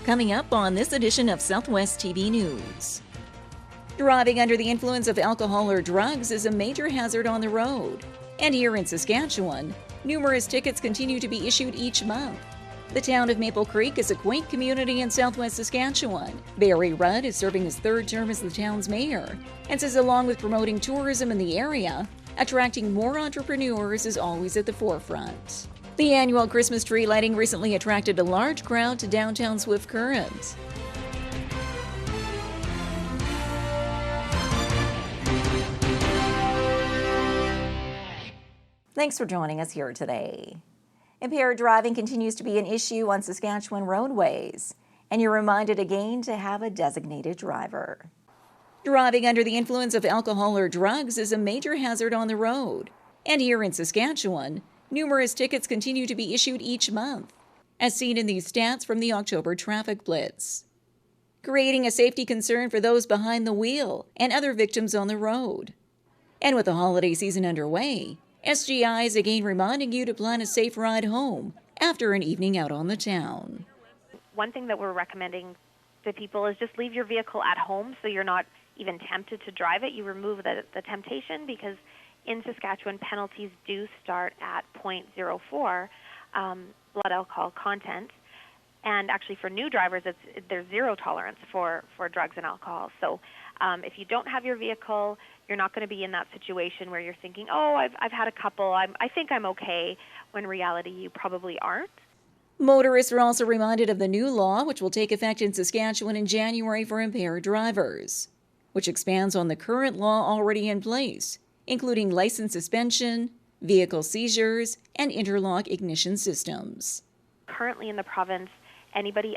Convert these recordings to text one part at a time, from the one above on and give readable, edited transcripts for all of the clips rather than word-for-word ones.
Coming up on this edition of Southwest TV News. Driving under the influence of alcohol or drugs is a major hazard on the road. And here in Saskatchewan, numerous tickets continue to be issued each month. The town of Maple Creek is a quaint community in southwest Saskatchewan. Barry Rudd is serving his third term as the town's mayor and says along with promoting tourism in the area, attracting more entrepreneurs is always at the forefront. The annual Christmas tree lighting recently attracted a large crowd to downtown Swift Current. Thanks for joining us here today. Impaired driving continues to be an issue on Saskatchewan roadways, and you're reminded again to have a designated driver. Driving under the influence of alcohol or drugs is a major hazard on the road, and here in Saskatchewan, numerous tickets continue to be issued each month, as seen in these stats from the October traffic blitz, creating a safety concern for those behind the wheel and other victims on the road. And with the holiday season underway, SGI is again reminding you to plan a safe ride home after an evening out on the town. One thing that we're recommending to people is just leave your vehicle at home so you're not even tempted to drive it. You remove the temptation, because in Saskatchewan, penalties do start at 0.04 blood alcohol content. And actually for new drivers, there's zero tolerance for drugs and alcohol. So if you don't have your vehicle, you're not going to be in that situation where you're thinking, oh, I've had a couple, I think I'm okay, when in reality you probably aren't. Motorists are also reminded of the new law, which will take effect in Saskatchewan in January for impaired drivers, which expands on the current law already in place, including license suspension, vehicle seizures, and interlock ignition systems. Currently in the province, anybody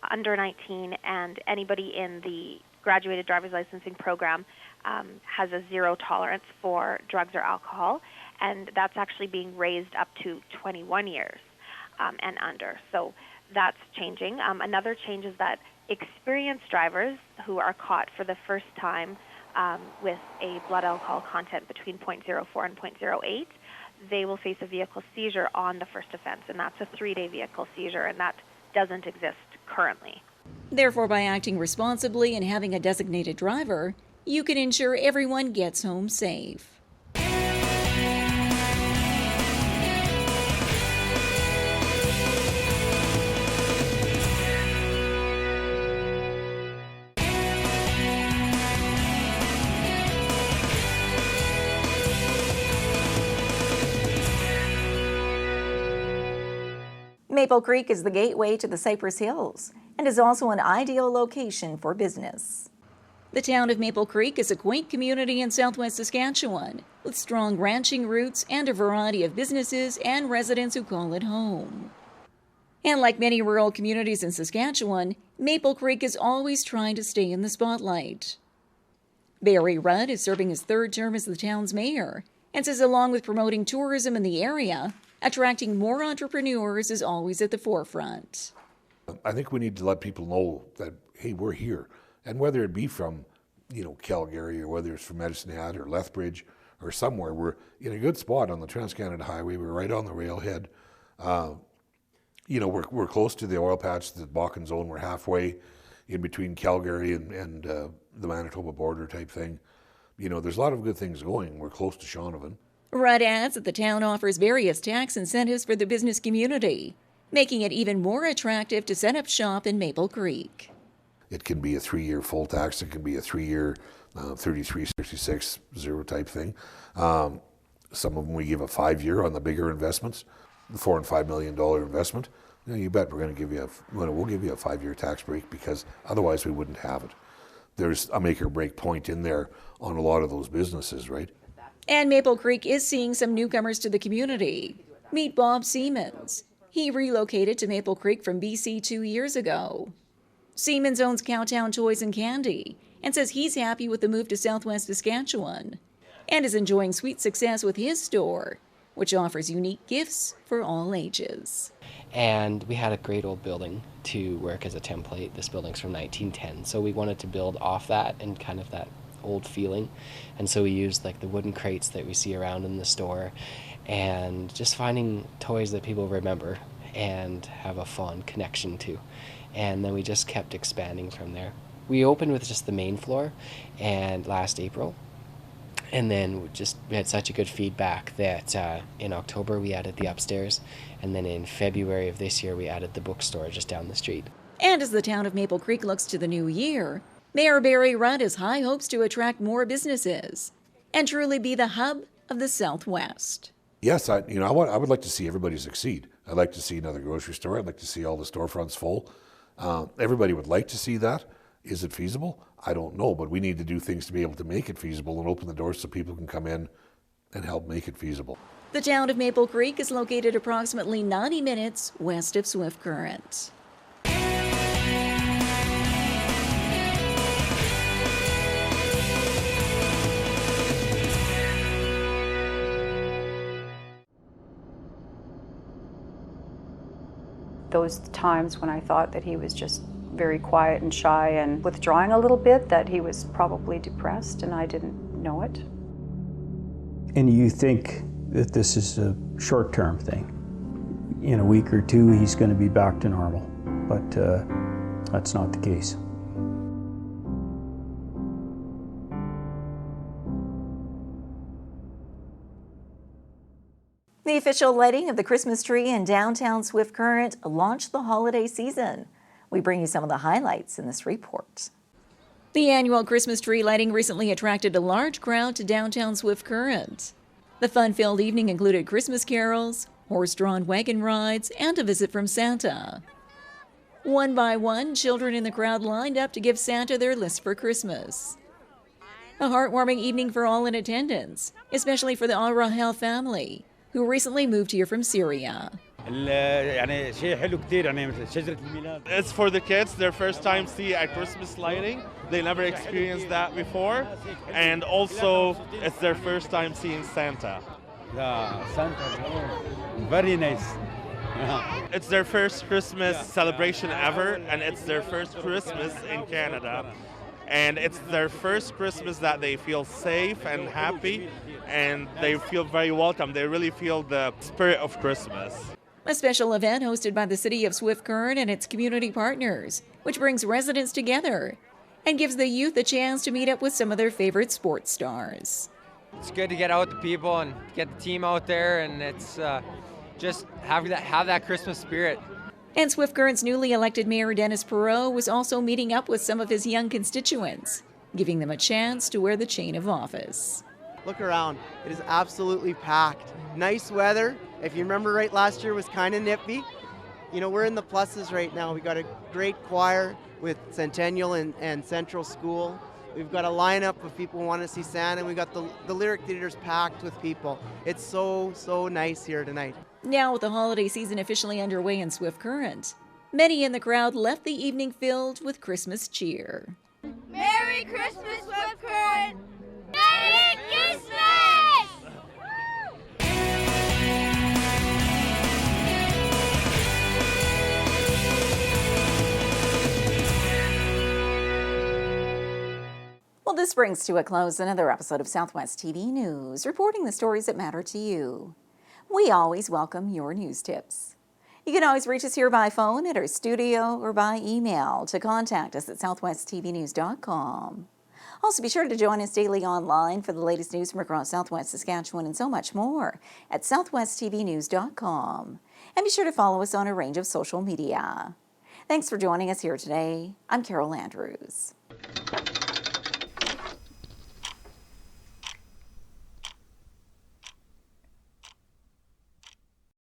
under 19 and anybody in the graduated driver's licensing program has a zero tolerance for drugs or alcohol, and that's actually being raised up to 21 years and under. So that's changing. Another change is that experienced drivers who are caught for the first time with a blood alcohol content between 0.04 and 0.08, they will face a vehicle seizure on the first offense, and that's a 3-day vehicle seizure, and that doesn't exist currently. Therefore, by acting responsibly and having a designated driver, you can ensure everyone gets home safe. Maple Creek is the gateway to the Cypress Hills and is also an ideal location for business. The town of Maple Creek is a quaint community in southwest Saskatchewan with strong ranching roots and a variety of businesses and residents who call it home. And like many rural communities in Saskatchewan, Maple Creek is always trying to stay in the spotlight. Barry Rudd is serving his third term as the town's mayor and says along with promoting tourism in the area, attracting more entrepreneurs is always at the forefront. I think we need to let people know that, hey, we're here. And whether it be from, Calgary, or whether it's from Medicine Hat or Lethbridge or somewhere, we're in a good spot on the Trans-Canada Highway. We're right on the railhead. We're close to the oil patch, the Bakken zone. We're halfway in between Calgary and the Manitoba border type thing. There's a lot of good things going. We're close to Shaunavon. Rudd adds that the town offers various tax incentives for the business community, making it even more attractive to set up shop in Maple Creek. It can be a 3-year full tax. It can be a 3-year 33, 66, 0 type thing. Some of them we give a 5-year on the bigger investments, the $4 and $5 million investment. You bet we're going to we'll give you a 5-year tax break, because otherwise we wouldn't have it. There's a make or break point in there on a lot of those businesses, right? And Maple Creek is seeing some newcomers to the community. Meet Bob Siemens. He relocated to Maple Creek from BC 2 years ago. Siemens owns Cowtown Toys and Candy and says he's happy with the move to southwest Saskatchewan and is enjoying sweet success with his store, which offers unique gifts for all ages. And we had a great old building to work as a template. This building's from 1910, so we wanted to build off that and kind of that old feeling. And so we used like the wooden crates that we see around in the store, and just finding toys that people remember and have a fond connection to. And then we just kept expanding from there. We opened with just the main floor and last April, and then we had such a good feedback that in October we added the upstairs, and then in February of this year we added the bookstore just down the street. And as the town of Maple Creek looks to the new year, Mayor Barry Rudd has high hopes to attract more businesses and truly be the hub of the Southwest. Yes, I would like to see everybody succeed. I'd like to see another grocery store. I'd like to see all the storefronts full. Everybody would like to see that. Is it feasible? I don't know, but we need to do things to be able to make it feasible and open the doors so people can come in and help make it feasible. The town of Maple Creek is located approximately 90 minutes west of Swift Current. Those times when I thought that he was just very quiet and shy and withdrawing a little bit, that he was probably depressed and I didn't know it. And you think that this is a short-term thing. In a week or two, he's going to be back to normal, but that's not the case. The official lighting of the Christmas tree in downtown Swift Current launched the holiday season. We bring you some of the highlights in this report. The annual Christmas tree lighting recently attracted a large crowd to downtown Swift Current. The fun-filled evening included Christmas carols, horse-drawn wagon rides, and a visit from Santa. One by one, children in the crowd lined up to give Santa their list for Christmas. A heartwarming evening for all in attendance, especially for the Al Rahel family, who recently moved here from Syria. It's for the kids, their first time see a Christmas lighting. They never experienced that before. And also, it's their first time seeing Santa. Santa, very nice. It's their first Christmas celebration ever, and it's their first Christmas in Canada. And it's their first Christmas that they feel safe and happy, and they feel very welcome. They really feel the spirit of Christmas. A special event hosted by the City of Swift Current and its community partners, which brings residents together and gives the youth a chance to meet up with some of their favorite sports stars. It's good to get out with the people and get the team out there, and it's just have that Christmas spirit. And Swift Current's newly elected Mayor Dennis Perot was also meeting up with some of his young constituents, giving them a chance to wear the chain of office. Look around, it is absolutely packed. Nice weather. If you remember right, last year was kind of nippy. You know, we're in the pluses right now. We got a great choir with Centennial and Central School. We've got a lineup of people who want to see Santa, and we got the lyric theaters packed with people. It's so nice here tonight. Now with the holiday season officially underway in Swift Current, many in the crowd left the evening filled with Christmas cheer. Merry Christmas, Swift Current! Merry Christmas! Well, this brings to a close another episode of Southwest TV News, reporting the stories that matter to you. We always welcome your news tips. You can always reach us here by phone at our studio or by email to contact us at southwesttvnews.com. Also, be sure to join us daily online for the latest news from across Southwest Saskatchewan and so much more at southwesttvnews.com. And be sure to follow us on a range of social media. Thanks for joining us here today. I'm Carol Andrews.